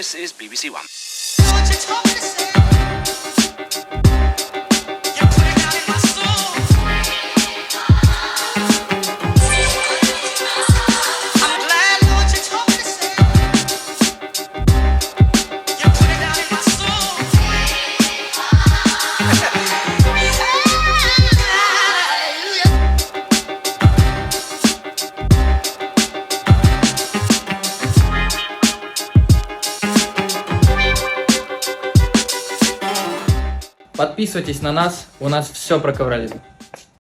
This is BBC One. Подписывайтесь на нас, у нас все про ковролин.